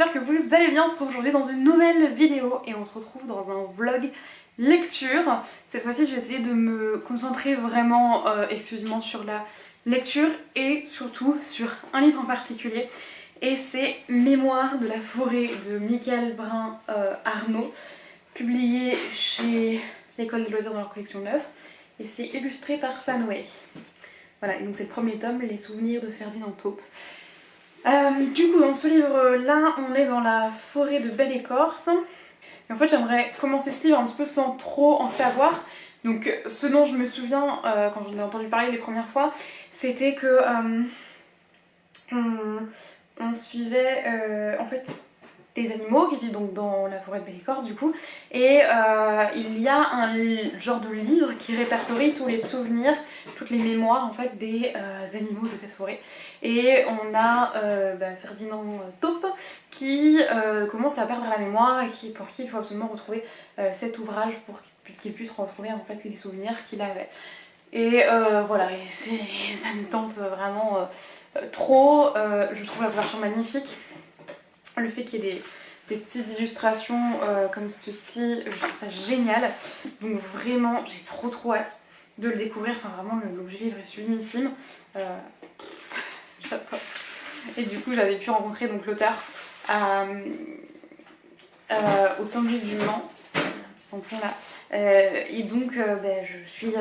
j'espère que vous allez bien. On se retrouve aujourd'hui dans une nouvelle vidéo et on se retrouve dans un vlog lecture. Cette fois-ci je vais essayer de me concentrer vraiment exclusivement sur la lecture et surtout sur un livre en particulier. Et c'est Mémoires de la forêt de Michael Brun Arnaud, publié chez l'École des loisirs dans leur collection 9 et c'est illustré par Sanoé. Voilà, et donc c'est le premier tome, Les souvenirs de Ferdinand Taupe. Du coup dans ce livre là on est dans la forêt de Belle Écorce et en fait j'aimerais commencer ce livre un petit peu sans trop en savoir. Donc ce dont je me souviens quand j'en ai entendu parler les premières fois, c'était que on suivait en fait des animaux qui vivent donc dans la forêt de Belle Écorce du coup, et il y a un genre de livre qui répertorie tous les souvenirs, toutes les mémoires en fait des animaux de cette forêt. Et on a Ferdinand Taupe qui commence à perdre la mémoire et pour qui il faut absolument retrouver cet ouvrage pour qu'il puisse retrouver en fait les souvenirs qu'il avait. Et voilà, et ça me tente vraiment trop. Je trouve la couverture magnifique. Le fait qu'il y ait des petites illustrations comme ceci, je trouve ça génial. Donc vraiment, j'ai trop hâte de le découvrir. Enfin vraiment, l'objet livre est sublimissime. J'adore. Et du coup, j'avais pu rencontrer l'auteur au Sandwich du Mans, un petit tampon là. Et donc, je suis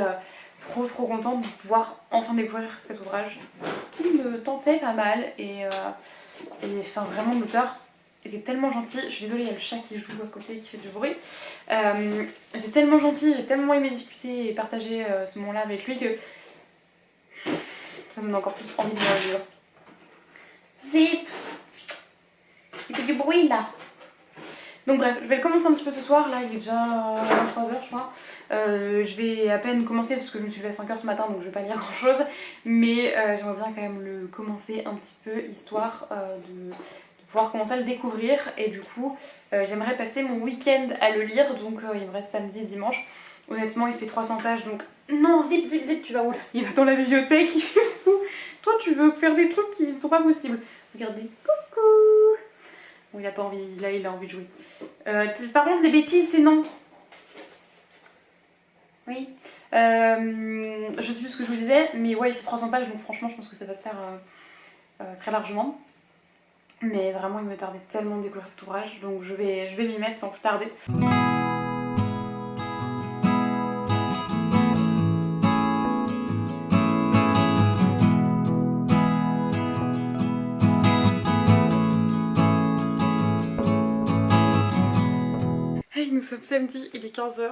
trop contente de pouvoir enfin découvrir cet ouvrage qui me tentait pas mal. Et enfin vraiment l'auteur était tellement gentil. Je suis désolée, il y a le chat qui joue à côté qui fait du bruit. Il était tellement gentil, j'ai tellement aimé discuter et partager ce moment-là avec lui que ça me donne encore plus envie de lire le livre. Zip! Il fait du bruit là. Donc bref, je vais le commencer un petit peu ce soir, là il est déjà 23h je crois. Je vais à peine commencer parce que je me suis levée à 5h ce matin donc je vais pas lire grand chose. Mais j'aimerais bien quand même le commencer un petit peu, histoire de pouvoir commencer à le découvrir. Et du coup j'aimerais passer mon week-end à le lire, donc il me reste samedi et dimanche. Honnêtement il fait 300 pages donc non, zip, tu vas où là? Il va dans la bibliothèque, il fait fou. Toi tu veux faire des trucs qui ne sont pas possibles. Regardez, coucou. Bon, il a pas envie, là il a envie de jouer. Par contre, les bêtises, c'est non. Oui. Je sais plus ce que je vous disais, mais ouais, il fait 300 pages, donc franchement, je pense que ça va se faire très largement. Mais vraiment, il me tardait tellement de découvrir cet ouvrage, donc je vais m'y mettre sans plus tarder. Nous sommes samedi, il est 15h,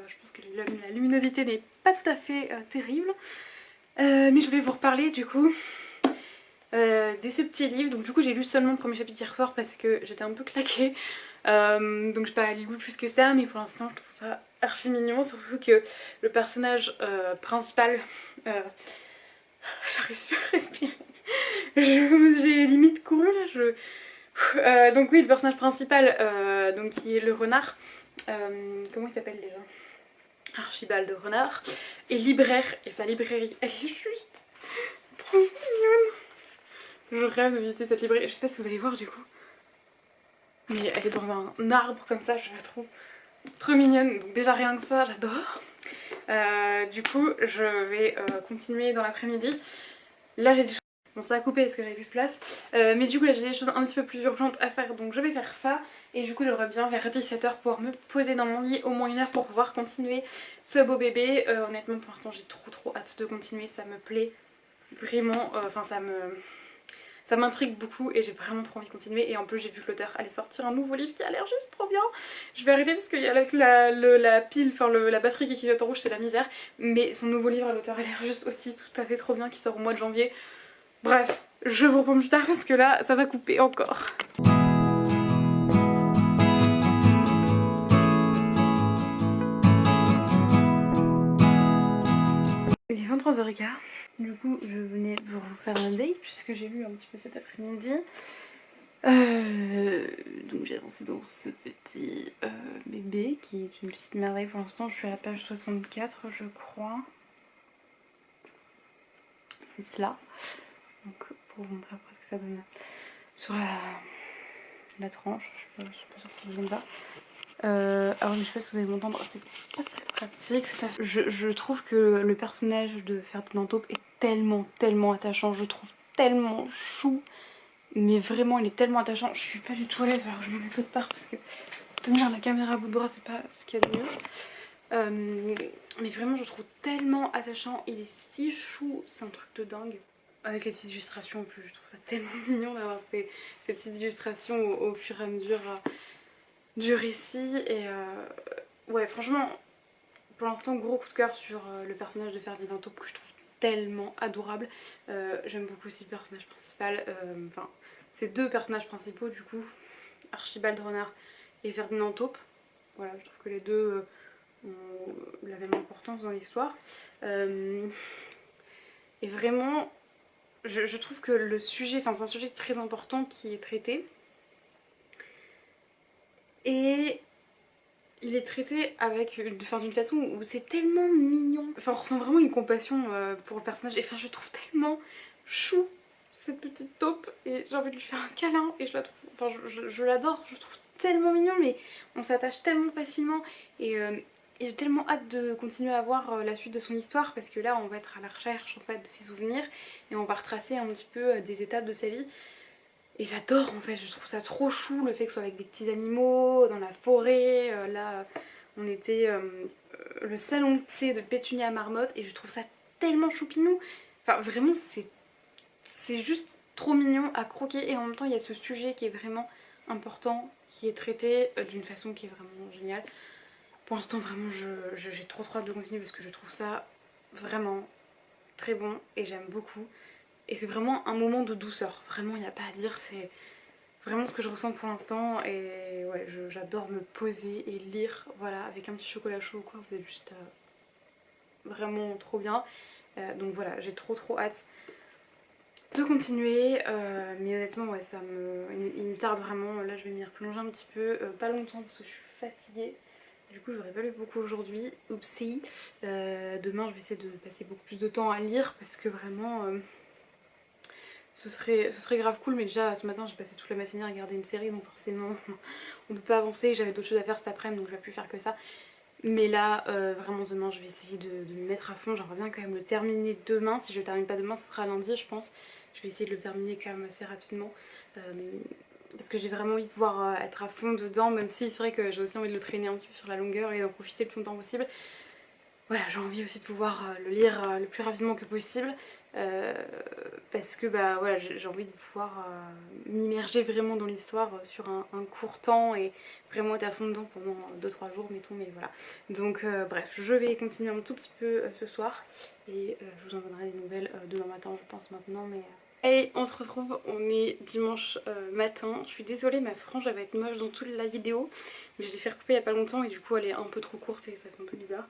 je pense que la luminosité n'est pas tout à fait terrible, mais je voulais vous reparler du coup de ce petit livre. Donc du coup j'ai lu seulement le premier chapitre hier soir parce que j'étais un peu claquée, donc je n'ai pas lu plus que ça, mais pour l'instant je trouve ça archi mignon, surtout que le personnage principal, j'arrive plus à respirer, j'ai limite couru là, donc oui, le personnage principal, donc qui est le renard, comment il s'appelle déjà? Archibald de Renard, est libraire et sa librairie elle est juste trop mignonne. Je rêve de visiter cette librairie, je sais pas si vous allez voir du coup, mais elle est dans un arbre comme ça, je la trouve trop mignonne, donc déjà rien que ça j'adore. Du coup je vais continuer dans l'après-midi. Là j'ai des choses, bon ça a coupé parce que j'avais plus de place, mais du coup là j'ai des choses un petit peu plus urgentes à faire, donc je vais faire ça. Et du coup j'aimerais bien vers 17h pouvoir me poser dans mon lit au moins 1 heure pour pouvoir continuer ce beau bébé. Honnêtement pour l'instant j'ai trop hâte de continuer, ça me plaît vraiment, enfin ça m'intrigue beaucoup et j'ai vraiment trop envie de continuer. Et en plus j'ai vu que l'auteur allait sortir un nouveau livre qui a l'air juste trop bien. Je vais arrêter parce qu'il y a la pile, enfin la batterie qui clignote en rouge, c'est la misère. Mais son nouveau livre à l'auteur a l'air juste aussi tout à fait trop bien, qui sort au mois de janvier. Bref, je vous reprends plus tard parce que là ça va couper encore. Il est 23h15. Du coup, je venais pour vous faire un update puisque j'ai lu un petit peu cet après-midi. Donc j'ai avancé dans ce petit bébé qui est une petite merveille pour l'instant. Je suis à la page 64 je crois. C'est cela. Donc pour vous montrer après ce que ça donne sur la tranche, je suis pas sûre que c'est comme ça. Alors je sais pas si vous allez m'entendre, c'est pas très pratique. Je trouve que le personnage de Ferdinand Taupe est tellement attachant, je le trouve tellement chou. Mais vraiment il est tellement attachant, je suis pas du tout à l'aise, alors je me mets autre part parce que tenir la caméra à bout de bras c'est pas ce qu'il y a de mieux. Mais vraiment je le trouve tellement attachant, il est si chou, c'est un truc de dingue. Avec les petites illustrations en plus, je trouve ça tellement mignon d'avoir ces petites illustrations au fur et à mesure du récit. Et ouais, franchement, pour l'instant, gros coup de cœur sur le personnage de Ferdinand Taupe que je trouve tellement adorable. J'aime beaucoup aussi le personnage principal, enfin, ces deux personnages principaux du coup, Archibald Renard et Ferdinand Taupe. Voilà, je trouve que les deux ont la même importance dans l'histoire. Et vraiment, je trouve que le sujet, enfin c'est un sujet très important qui est traité. Et il est traité avec d'une façon où c'est tellement mignon. Enfin, on ressent vraiment une compassion pour le personnage. Et enfin, je trouve tellement chou cette petite taupe. Et j'ai envie de lui faire un câlin. Et je la trouve. Enfin, je l'adore. Je le trouve tellement mignon. Mais on s'attache tellement facilement. Et j'ai tellement hâte de continuer à voir la suite de son histoire. Parce que là, on va être à la recherche en fait de ses souvenirs. Et on va retracer un petit peu des étapes de sa vie. Et j'adore en fait, je trouve ça trop chou le fait que ce soit avec des petits animaux, dans la forêt. Là, on était le salon de thé de Pétunia Marmotte et je trouve ça tellement choupinou. Enfin, vraiment, c'est juste trop mignon à croquer et en même temps, il y a ce sujet qui est vraiment important, qui est traité d'une façon qui est vraiment géniale. Pour l'instant, vraiment, j'ai trop hâte de continuer parce que je trouve ça vraiment très bon et j'aime beaucoup. Et c'est vraiment un moment de douceur, vraiment il n'y a pas à dire, c'est vraiment ce que je ressens pour l'instant. Et ouais, j'adore me poser et lire, voilà, avec un petit chocolat chaud ou quoi, vous êtes juste vraiment trop bien. Donc voilà, j'ai trop hâte de continuer, mais honnêtement ouais, il me tarde vraiment. Là je vais m'y replonger un petit peu, pas longtemps parce que je suis fatiguée. Du coup j'aurais pas lu beaucoup aujourd'hui, oupsie. Demain je vais essayer de passer beaucoup plus de temps à lire parce que vraiment... ce serait grave cool, mais déjà ce matin j'ai passé toute la matinée à regarder une série donc forcément on peut pas avancer, j'avais d'autres choses à faire cet après-midi donc je vais plus faire que ça. Mais là vraiment demain je vais essayer de me mettre à fond, j'aimerais bien quand même le terminer demain. Si je le termine pas demain ce sera lundi je pense. Je vais essayer de le terminer quand même assez rapidement parce que j'ai vraiment envie de pouvoir être à fond dedans, même si c'est vrai que j'ai aussi envie de le traîner un petit peu sur la longueur et d'en profiter le plus longtemps possible. Voilà, j'ai envie aussi de pouvoir le lire le plus rapidement que possible parce que bah voilà, j'ai envie de pouvoir m'immerger vraiment dans l'histoire sur un court temps et vraiment être à fond dedans pendant 2-3 jours mettons, mais voilà. Donc bref, je vais continuer un tout petit peu ce soir et je vous en donnerai des nouvelles demain matin je pense maintenant, mais... Et on se retrouve, on est dimanche matin. Je suis désolée, ma frange elle va être moche dans toute la vidéo, mais je l'ai fait recouper il y a pas longtemps et du coup elle est un peu trop courte et ça fait un peu bizarre.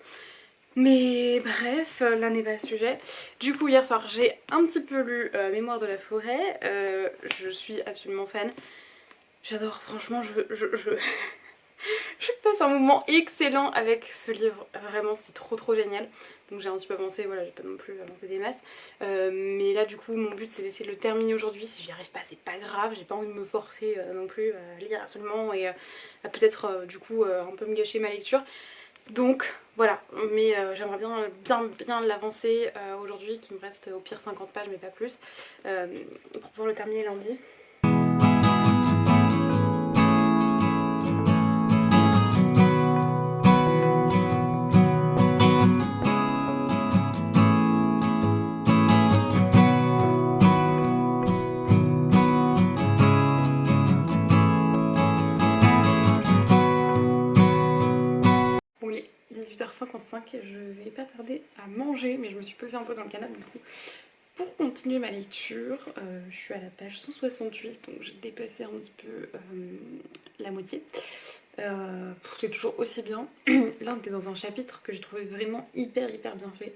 Mais bref, là n'est pas le sujet. Du coup hier soir j'ai un petit peu lu Mémoire de la forêt, je suis absolument fan. J'adore, franchement je passe un moment excellent avec ce livre, vraiment c'est trop génial. Donc j'ai un petit peu avancé, voilà, j'ai pas non plus avancé des masses. Mais là du coup mon but c'est d'essayer de le terminer aujourd'hui. Si j'y arrive pas c'est pas grave, j'ai pas envie de me forcer non plus à lire absolument et à peut-être du coup un peu me gâcher ma lecture. Donc voilà, mais j'aimerais bien l'avancer aujourd'hui, qu'il me reste au pire 50 pages mais pas plus, pour pouvoir le terminer lundi. Bon, il est 18h55, je vais pas tarder à manger, mais je me suis posée un peu dans le canapé du coup. Pour continuer ma lecture, je suis à la page 168, donc j'ai dépassé un petit peu la moitié. C'est toujours aussi bien. Là on était dans un chapitre que j'ai trouvé vraiment hyper bien fait.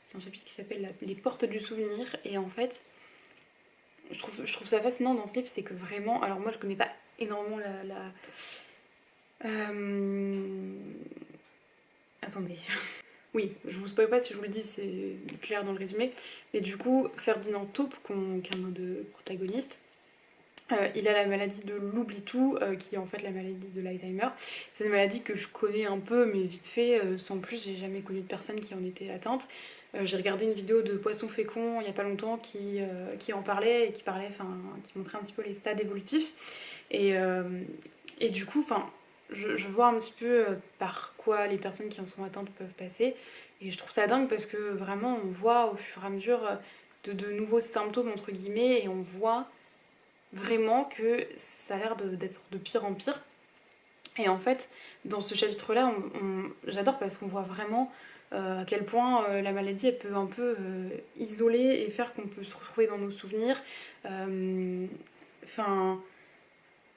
C'est un chapitre qui s'appelle Les portes du souvenir et en fait je trouve ça fascinant dans ce livre, c'est que vraiment, alors moi je connais pas énormément attendez. Oui, je vous spoil pas si je vous le dis, c'est clair dans le résumé. Mais du coup, Ferdinand Taupe, qui est un de protagoniste, Il a la maladie de l'oubli-tout, qui est en fait la maladie de l'Alzheimer. C'est une maladie que je connais un peu, mais vite fait, sans plus, j'ai jamais connu de personne qui en était atteinte. J'ai regardé une vidéo de Poisson Fécond il y a pas longtemps qui en parlait et qui montrait un petit peu les stades évolutifs. Et, euh, et du coup, je vois un petit peu par quoi les personnes qui en sont atteintes peuvent passer. Et je trouve ça dingue parce que vraiment, on voit au fur et à mesure de nouveaux symptômes, entre guillemets, et on voit vraiment que ça a l'air d'être de pire en pire. Et en fait, dans ce chapitre-là, j'adore parce qu'on voit vraiment à quel point la maladie elle peut un peu isoler et faire qu'on peut se retrouver dans nos souvenirs. Enfin,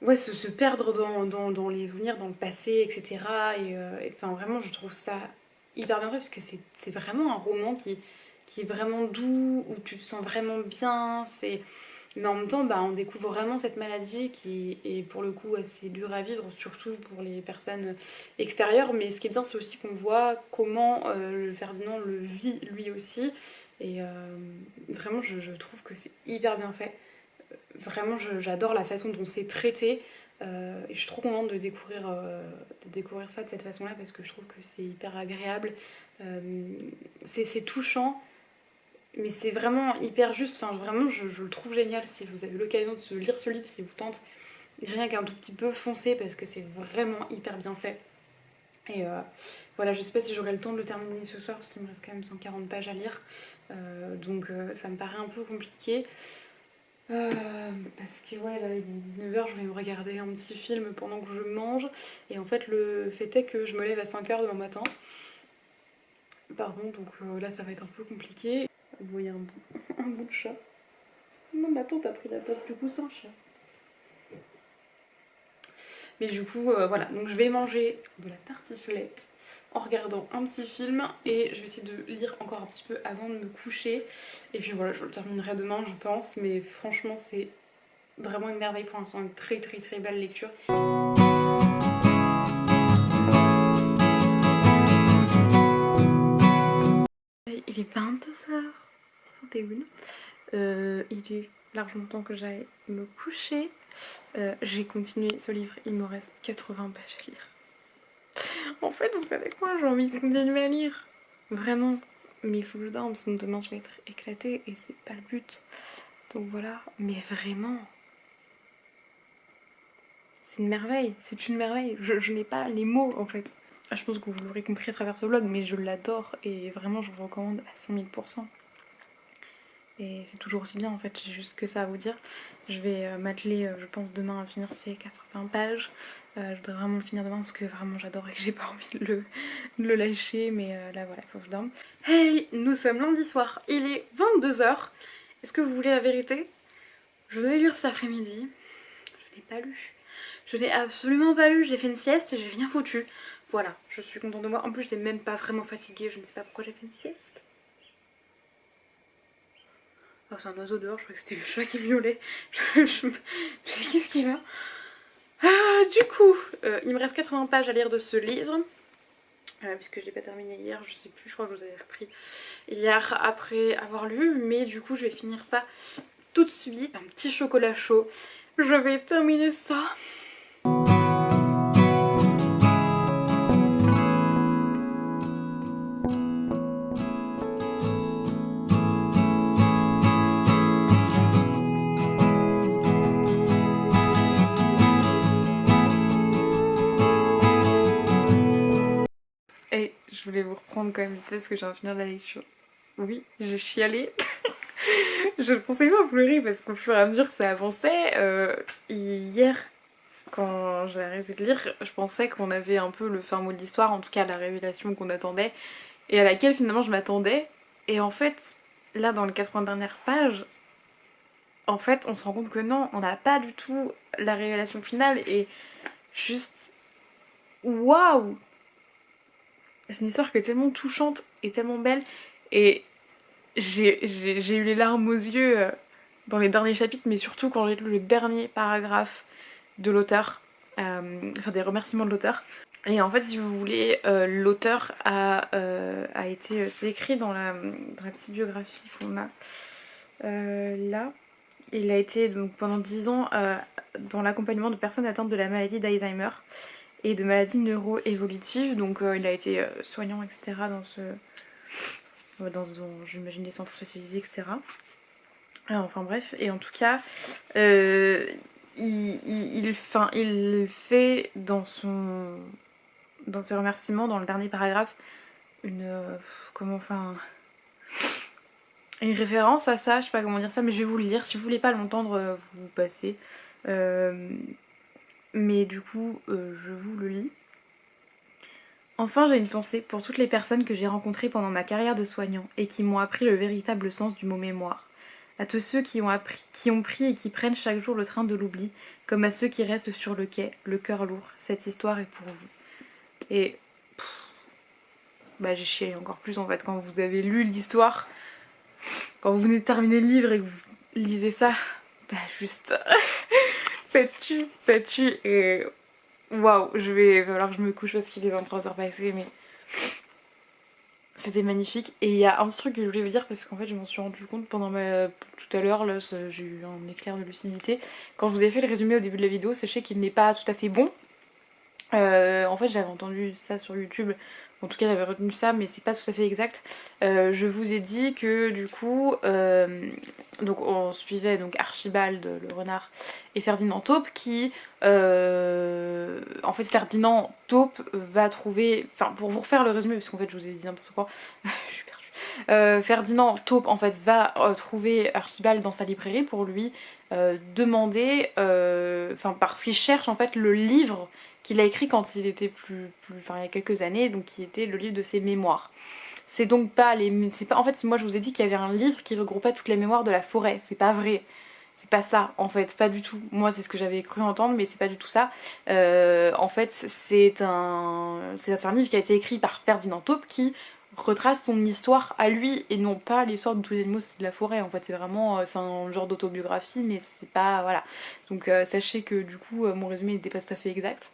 ouais, se perdre dans les souvenirs, dans le passé, etc. Enfin, vraiment, je trouve ça hyper bien fait parce que c'est vraiment un roman qui est vraiment doux, où tu te sens vraiment bien. Mais en même temps, bah, on découvre vraiment cette maladie qui est pour le coup assez dure à vivre, surtout pour les personnes extérieures. Mais ce qui est bien, c'est aussi qu'on voit comment le Ferdinand le vit lui aussi. Et vraiment, je trouve que c'est hyper bien fait. Vraiment, j'adore la façon dont c'est traité. Et je suis trop contente de découvrir ça de cette façon-là parce que je trouve que c'est hyper agréable. C'est touchant, mais c'est vraiment hyper juste. Enfin, vraiment, je le trouve génial. Si vous avez l'occasion de se lire ce livre, si vous tente rien qu'un tout petit peu, foncez parce que c'est vraiment hyper bien fait. Et voilà, je sais pas si j'aurai le temps de le terminer ce soir parce qu'il me reste quand même 140 pages à lire. Donc ça me paraît un peu compliqué. Parce que ouais, là il est 19h, je vais me regarder un petit film pendant que je mange. Et en fait, le fait est que je me lève à 5h demain matin. Pardon, donc là ça va être un peu compliqué. Vous voyez un bout de chat. Non, mais attends, t'as pris la place du coussin, chat. Mais du coup, voilà, donc je vais manger de la tartiflette en regardant un petit film et je vais essayer de lire encore un petit peu avant de me coucher. Et puis voilà, je le terminerai demain, je pense, mais franchement, c'est vraiment une merveille pour l'instant, une très très très belle lecture. Il est 22h61. Il est largement temps que j'aille me coucher. J'ai continué ce livre, il me reste 80 pages à lire. En fait, vous savez quoi, j'ai envie de continuer à lire. Vraiment. Mais il faut que je dorme, sinon demain je vais être éclatée et c'est pas le but. Donc voilà. Mais vraiment. C'est une merveille. C'est une merveille. Je n'ai pas les mots en fait. Je pense que vous l'aurez compris à travers ce vlog, mais je l'adore et vraiment je vous recommande à 100 000%. Et c'est toujours aussi bien en fait, j'ai juste que ça à vous dire. Je vais m'atteler, je pense, demain à finir ces 80 pages. Je voudrais vraiment le finir demain parce que vraiment j'adore et que j'ai pas envie de le lâcher. Mais là voilà, il faut que je dorme. Hey, nous sommes lundi soir, il est 22h. Est-ce que vous voulez la vérité? Je vais lire cet après-midi. Je n'ai pas lu. Je n'ai absolument pas lu, j'ai fait une sieste et j'ai rien foutu. Voilà, je suis contente de moi. En plus, je n'étais même pas vraiment fatiguée, je ne sais pas pourquoi j'ai fait une sieste. Oh, c'est un oiseau dehors, je croyais que c'était le chat qui miaulait. Qu'est-ce qu'il a? Du coup, il me reste 80 pages à lire de ce livre. Puisque je l'ai pas terminé hier, je sais plus, je crois que je vous avais repris hier après avoir lu. Mais du coup, je vais finir ça tout de suite. Un petit chocolat chaud. Je vais terminer ça. Et je voulais vous reprendre quand même vite parce que j'ai envie de finir la lecture. Oui, j'ai chialé. Je ne pensais pas pleurer parce qu'au fur et à mesure que ça avançait, hier, quand j'ai arrêté de lire, je pensais qu'on avait un peu le fin mot de l'histoire, en tout cas la révélation qu'on attendait, et à laquelle finalement je m'attendais. Et en fait, là dans les 80 dernières pages, en fait on se rend compte que non, on n'a pas du tout la révélation finale, et juste waouh! C'est une histoire qui est tellement touchante et tellement belle, et j'ai eu les larmes aux yeux dans les derniers chapitres, mais surtout quand j'ai lu le dernier paragraphe de l'auteur, enfin des remerciements de l'auteur. Et en fait, si vous voulez, l'auteur a été, c'est écrit dans la petite biographie qu'on a là. il a été donc, pendant 10 ans dans l'accompagnement de personnes atteintes de la maladie d'Alzheimer et de maladies neuroévolutives. Donc il a été soignant, etc. J'imagine, des centres spécialisés, etc. Enfin bref, et en tout cas, il fait dans ses remerciements, dans le dernier paragraphe, une référence à ça, je sais pas comment dire ça, mais je vais vous le lire. Si vous voulez pas l'entendre, vous passez. Mais du coup, je vous le lis. Enfin, j'ai une pensée pour toutes les personnes que j'ai rencontrées pendant ma carrière de soignant et qui m'ont appris le véritable sens du mot mémoire. À tous ceux qui ont pris et qui prennent chaque jour le train de l'oubli, comme à ceux qui restent sur le quai, le cœur lourd. Cette histoire est pour vous. Et j'ai chialé encore plus en fait quand vous avez lu l'histoire. Quand vous venez de terminer le livre et que vous lisez ça, juste... ça tue et... Waouh, il va falloir que je me couche parce qu'il est 23h passées, mais... C'était magnifique. Et il y a un truc que je voulais vous dire parce qu'en fait je m'en suis rendu compte tout à l'heure, là j'ai eu un éclair de lucidité. Quand je vous ai fait le résumé au début de la vidéo, sachez qu'il n'est pas tout à fait bon. En fait j'avais entendu ça sur YouTube, en tout cas j'avais retenu ça, mais c'est pas tout à fait exact. Je vous ai dit que du coup, donc on suivait donc Archibald le renard et Ferdinand Taupe qui, en fait Ferdinand Taupe va trouver, enfin pour vous refaire le résumé parce qu'en fait je vous ai dit n'importe quoi, je suis perdue. Ferdinand Taupe en fait va trouver Archibald dans sa librairie pour lui demander, parce qu'il cherche en fait le livre qu'il a écrit quand il était il y a quelques années, donc qui était le livre de ses mémoires. C'est donc pas en fait, moi je vous ai dit qu'il y avait un livre qui regroupait toutes les mémoires de la forêt, c'est pas vrai. C'est pas ça, en fait, pas du tout. Moi, c'est ce que j'avais cru entendre, mais c'est pas du tout ça. En fait, c'est un livre qui a été écrit par Ferdinand Taupe qui retrace son histoire à lui et non pas l'histoire de tous les animaux de la forêt. En fait, c'est vraiment c'est un genre d'autobiographie, mais c'est pas voilà. Donc sachez que du coup mon résumé n'était pas tout à fait exact,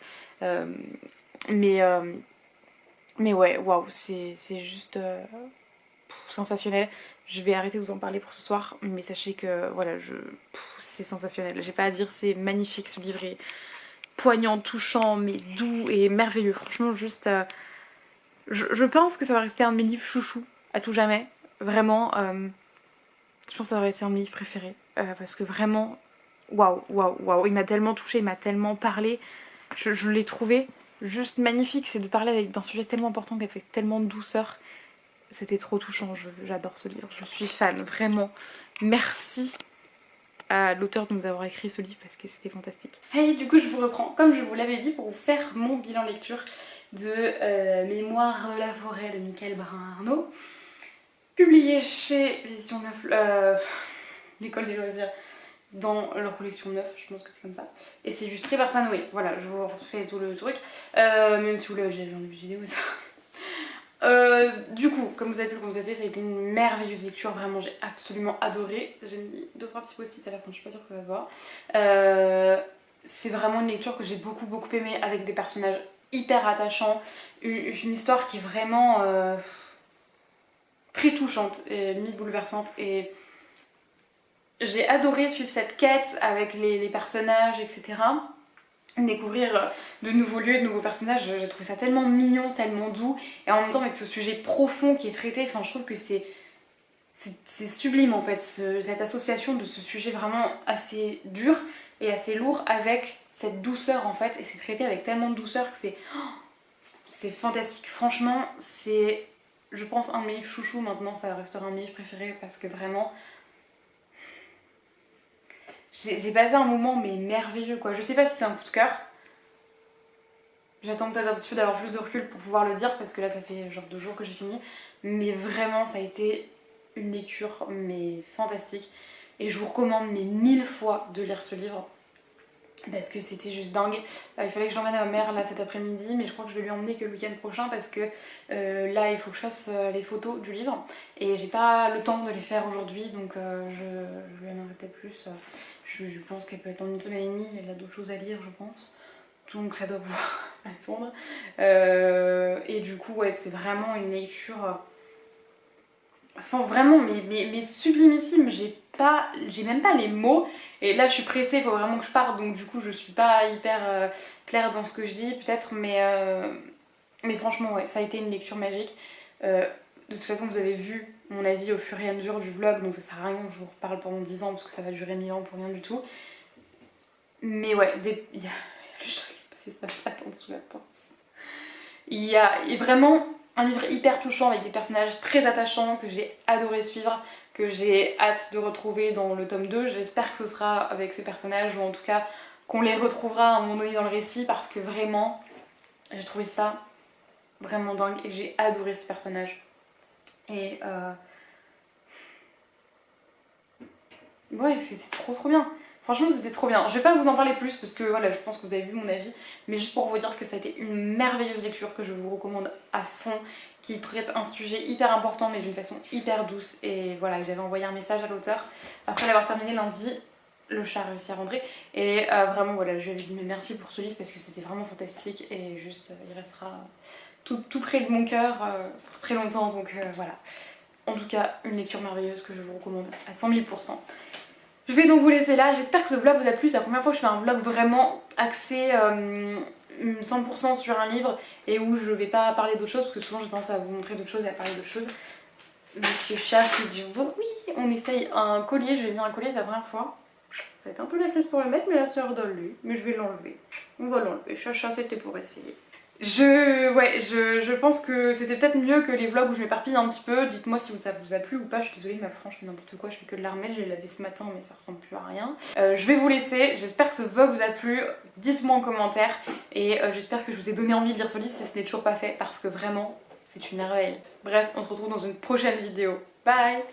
mais ouais, waouh, c'est juste sensationnel. Je vais arrêter de vous en parler pour ce soir, mais sachez que voilà, c'est sensationnel. J'ai pas à dire, c'est magnifique, ce livre est poignant, touchant, mais doux et merveilleux. Franchement, juste je pense que ça va rester un de mes livres chouchous à tout jamais. Vraiment, je pense que ça va rester un de mes livres préférés. Parce que vraiment, waouh, il m'a tellement touchée, il m'a tellement parlé. Je l'ai trouvé juste magnifique. C'est de parler d'un sujet tellement important avec tellement de douceur. C'était trop touchant, j'adore ce livre. Je suis fan, vraiment. Merci à l'auteur de nous avoir écrit ce livre parce que c'était fantastique. Hey, du coup je vous reprends, comme je vous l'avais dit, pour vous faire mon bilan lecture de Mémoire de la forêt de Michael Brin-Arnault, publié chez l'édition 9, l'école des loisirs, dans leur collection 9, je pense que c'est comme ça. Et c'est illustré par Sanoé. Voilà, je vous refais tout le truc. Même si vous l'avez déjà vu en début de vidéo, ça. Du coup, comme vous avez pu le constater, ça a été une merveilleuse lecture, vraiment j'ai absolument adoré. J'ai mis 2-3 petits post-it à la fin, je suis pas sûre que ça se voit. C'est vraiment une lecture que j'ai beaucoup aimée, avec des personnages hyper attachants, une histoire qui est vraiment très touchante et limite bouleversante, et j'ai adoré suivre cette quête avec les personnages, etc. Découvrir de nouveaux lieux, de nouveaux personnages, j'ai trouvé ça tellement mignon, tellement doux, et en même temps avec ce sujet profond qui est traité, enfin je trouve que c'est sublime en fait, cette association de ce sujet vraiment assez dur et assez lourd avec cette douceur en fait, et c'est traité avec tellement de douceur que c'est fantastique. Franchement, c'est, je pense, un de mes livres chouchous. Maintenant ça restera un de mes livres préférés parce que vraiment j'ai passé un moment mais merveilleux quoi. Je sais pas si c'est un coup de cœur. J'attends peut-être un petit peu d'avoir plus de recul pour pouvoir le dire parce que là ça fait genre 2 jours que j'ai fini. Mais vraiment ça a été une lecture mais fantastique. Et je vous recommande mais 1000 fois de lire ce livre. Parce que c'était juste dingue. Il fallait que je l'emmène à ma mère là cet après-midi, mais je crois que je vais lui emmener que le week-end prochain parce que là il faut que je fasse les photos du livre et j'ai pas le temps de les faire aujourd'hui, donc je lui amènerai peut-être plus. Je pense qu'elle peut être en une semaine et demie, elle a d'autres choses à lire je pense, donc ça doit pouvoir attendre. Et du coup ouais, c'est vraiment une lecture, enfin vraiment mais sublimissime. J'ai j'ai même pas les mots. Et là je suis pressée, il faut vraiment que je parte, donc du coup je suis pas hyper claire dans ce que je dis peut-être, mais franchement ouais, ça a été une lecture magique. De toute façon vous avez vu mon avis au fur et à mesure du vlog, donc ça sert à rien que je vous reparle pendant 10 ans parce que ça va durer 1000 ans pour rien du tout. Mais ouais, il y a le chat qui est passé sa patte en dessous de la porte. Il y a vraiment un livre hyper touchant avec des personnages très attachants que j'ai adoré suivre, que j'ai hâte de retrouver dans le tome 2. J'espère que ce sera avec ces personnages, ou en tout cas qu'on les retrouvera à un moment donné dans le récit, parce que vraiment, j'ai trouvé ça vraiment dingue et j'ai adoré ces personnages. Et ouais, c'est trop bien. Franchement, c'était trop bien. Je vais pas vous en parler plus parce que voilà, je pense que vous avez vu mon avis, mais juste pour vous dire que ça a été une merveilleuse lecture que je vous recommande à fond, qui traite un sujet hyper important mais d'une façon hyper douce. Et voilà, j'avais envoyé un message à l'auteur après l'avoir terminé lundi. Le chat a réussi à rentrer et vraiment voilà, je lui avais dit mais merci pour ce livre parce que c'était vraiment fantastique et juste il restera tout près de mon cœur pour très longtemps, donc voilà. En tout cas, une lecture merveilleuse que je vous recommande à 100 000 %. Je vais donc vous laisser là, j'espère que ce vlog vous a plu, c'est la première fois que je fais un vlog vraiment axé 100% sur un livre et où je vais pas parler d'autre chose parce que souvent j'ai tendance à vous montrer d'autres choses et à parler d'autres choses. Monsieur chat qui dit oui, on essaye un collier, je vais mis un collier, c'est la première fois. Ça va être un peu la crise pour le mettre mais la sœur donne lui, mais je vais l'enlever. On va l'enlever, chat c'était pour essayer. Je pense que c'était peut-être mieux que les vlogs où je m'éparpille un petit peu. Dites-moi si ça vous a plu ou pas. Je suis désolée, ma franche, je fais n'importe quoi. Je fais que de la remettre. J'ai lavé ce matin, mais ça ressemble plus à rien. Je vais vous laisser. J'espère que ce vlog vous a plu. Dites-moi en commentaire. Et j'espère que je vous ai donné envie de lire ce livre si ce n'est toujours pas fait. Parce que vraiment, c'est une merveille. Bref, on se retrouve dans une prochaine vidéo. Bye!